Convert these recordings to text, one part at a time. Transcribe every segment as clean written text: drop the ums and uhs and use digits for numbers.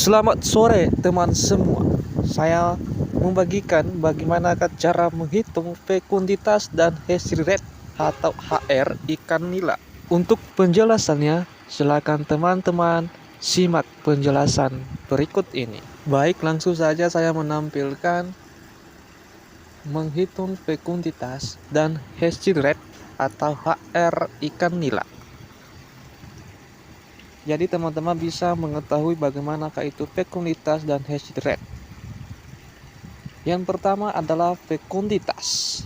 Selamat sore teman semua. Saya membagikan bagaimana cara menghitung fekunditas dan hash rate atau HR ikan nila. Untuk penjelasannya, silakan teman-teman simak penjelasan berikut ini. Baik, langsung saja saya menampilkan menghitung fekunditas dan hash rate atau HR ikan nila. Jadi teman-teman bisa mengetahui bagaimanakah itu fekunditas dan hash rate. Yang pertama adalah fekunditas.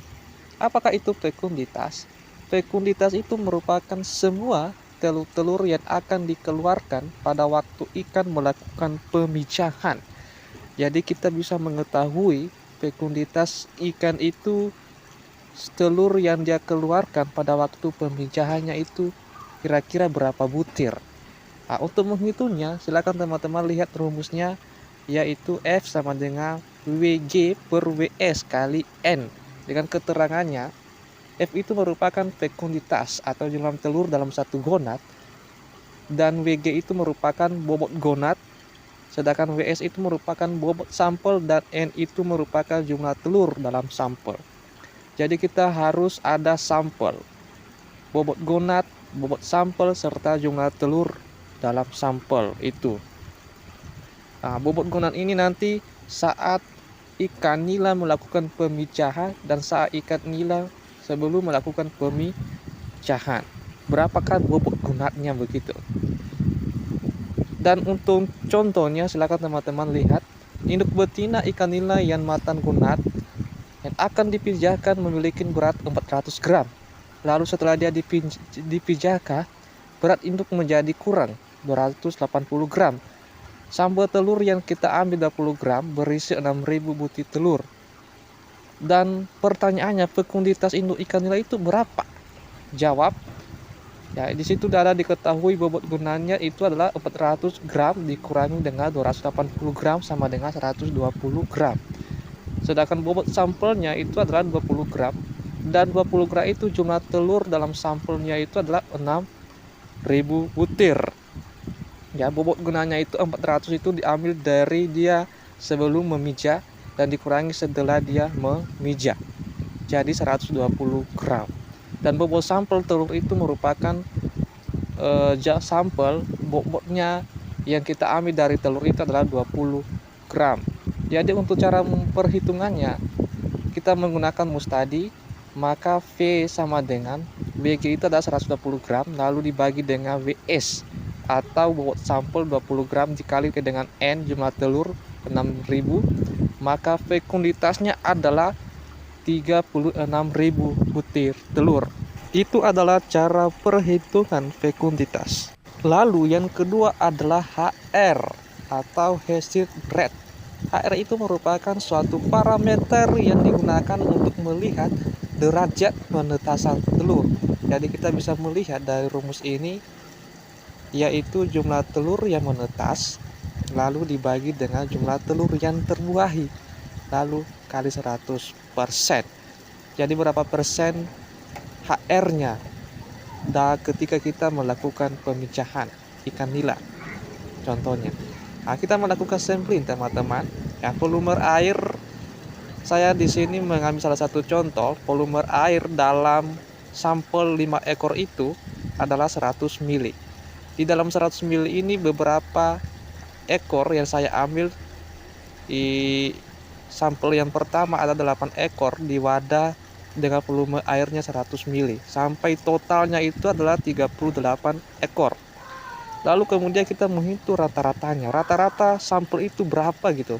Apakah itu fekunditas? Fekunditas itu merupakan semua telur-telur yang akan dikeluarkan pada waktu ikan melakukan pemijahan. Jadi kita bisa mengetahui fekunditas ikan itu, telur yang dia keluarkan pada waktu pemijahannya itu kira-kira berapa butir. Nah, untuk menghitungnya, silakan teman-teman lihat rumusnya, yaitu F sama dengan WG per WS kali N. Dengan keterangannya, F itu merupakan fekunditas atau jumlah telur dalam satu gonad, dan WG itu merupakan bobot gonad, sedangkan WS itu merupakan bobot sampel, dan N itu merupakan jumlah telur dalam sampel. Jadi kita harus ada sampel, bobot gonad, bobot sampel, serta jumlah telur dalam sampel itu. Nah, bobot gonad ini nanti saat ikan nila melakukan pemijahan dan saat ikan nila sebelum melakukan pemijahan. Berapakah bobot gonadnya begitu? Dan untuk contohnya, silakan teman-teman lihat induk betina ikan nila yang matan gonad yang akan dipijahkan memiliki berat 400 gram. Lalu setelah dia dipijahkan, berat induk menjadi kurang 280 gram. Sampel telur yang kita ambil 20 gram berisi 6.000 butir telur. Dan pertanyaannya, fekunditas induk ikan nila itu berapa? Jawab. Ya, di situ ada diketahui bobot gunanya itu adalah 400 gram dikurangi dengan 280 gram sama dengan 120 gram. Sedangkan bobot sampelnya itu adalah 20 gram. Dan 20 gram itu jumlah telur dalam sampelnya itu adalah 6.000 butir. Ya, bobot gunanya itu 400 itu diambil dari dia sebelum memijah dan dikurangi setelah dia memijah. Jadi 120 gram. Dan bobot sampel telur itu merupakan sampel bobotnya yang kita ambil dari telur itu adalah 20 gram. Jadi untuk cara perhitungannya, kita menggunakan mustadi, maka V sama dengan WG itu adalah 120 gram lalu dibagi dengan WS atau bobot sampel 20 gram dikali dengan N jumlah telur 6.000, maka fekunditasnya adalah 36.000 butir telur. Itu adalah cara perhitungan fekunditas. Lalu yang kedua adalah HR atau hash rate. HR itu merupakan suatu parameter yang digunakan untuk melihat derajat penetasan telur. Jadi kita bisa melihat dari rumus ini, yaitu jumlah telur yang menetas lalu dibagi dengan jumlah telur yang terbuahi lalu kali 100%. Jadi berapa persen HR-nya ketika kita melakukan pemijahan ikan nila contohnya. Nah, kita melakukan sampling teman-teman. Ya, volume air, saya di sini mengambil salah satu contoh. Volume air dalam sampel 5 ekor itu adalah 100 ml. Di dalam 100 ml ini beberapa ekor yang saya ambil. Di sampel yang pertama ada 8 ekor di wadah dengan volume airnya 100 ml. Sampai totalnya itu adalah 38 ekor. Lalu kemudian kita menghitung rata-ratanya. Rata-rata sampel itu berapa gitu.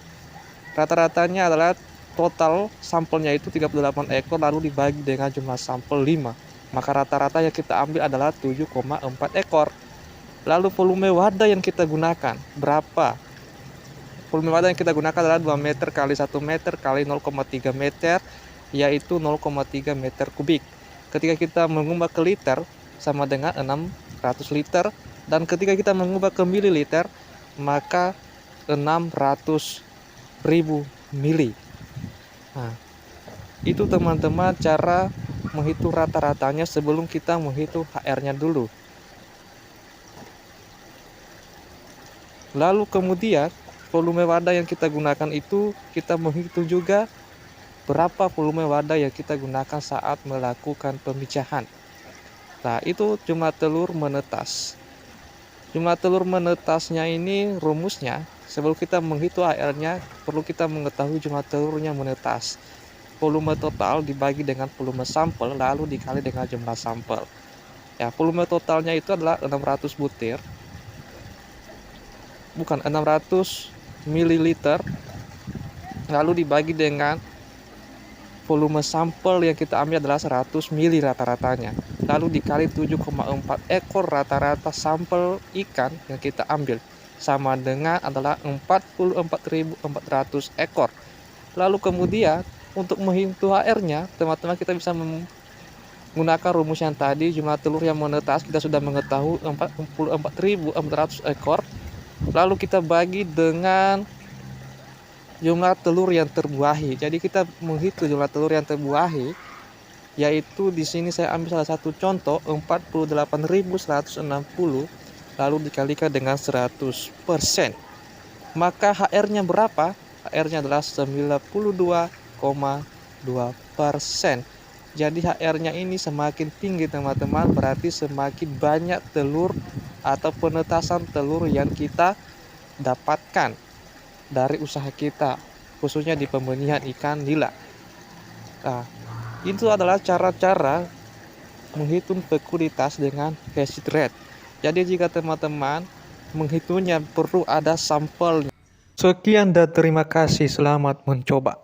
Rata-ratanya adalah total sampelnya itu 38 ekor lalu dibagi dengan jumlah sampel 5. Maka rata-rata yang kita ambil adalah 7,4 ekor. Lalu volume wadah yang kita gunakan berapa? Volume wadah yang kita gunakan adalah 2 meter kali 1 meter kali 0,3 meter, yaitu 0,3 meter kubik. Ketika kita mengubah ke liter sama dengan 600 liter, dan ketika kita mengubah ke mililiter maka 600.000 mili. Nah, itu teman-teman cara menghitung rata-ratanya sebelum kita menghitung HR-nya dulu. Lalu kemudian volume wadah yang kita gunakan itu kita menghitung juga berapa volume wadah yang kita gunakan saat melakukan pemicahan. Nah, itu jumlah telur menetas. Jumlah telur menetasnya ini rumusnya, sebelum kita menghitung AR-nya, perlu kita mengetahui jumlah telurnya menetas. Volume total dibagi dengan volume sampel, lalu dikali dengan jumlah sampel. Ya, volume totalnya itu adalah 600 butir. Bukan 600 ml, lalu dibagi dengan volume sampel yang kita ambil adalah 100 ml rata-ratanya, lalu dikali 7,4 ekor rata-rata sampel ikan yang kita ambil, sama dengan adalah 44.400 ekor. Lalu kemudian untuk menghitung HR-nya, teman-teman kita bisa menggunakan rumus yang tadi. Jumlah telur yang menetas kita sudah mengetahui 44.400 ekor, lalu kita bagi dengan jumlah telur yang terbuahi. Jadi kita menghitung jumlah telur yang terbuahi, yaitu di sini saya ambil salah satu contoh 48.160, lalu dikalikan dengan 100%. Maka HR-nya berapa? HR-nya adalah 92,2%. Jadi HR-nya ini semakin tinggi teman-teman, berarti semakin banyak telur atau penetasan telur yang kita dapatkan dari usaha kita, khususnya di pembenihan ikan nila. Nah, itu adalah cara-cara menghitung fekulitas dengan feed rate. Jadi jika teman-teman menghitungnya perlu ada sampelnya. Sekian dan terima kasih, selamat mencoba.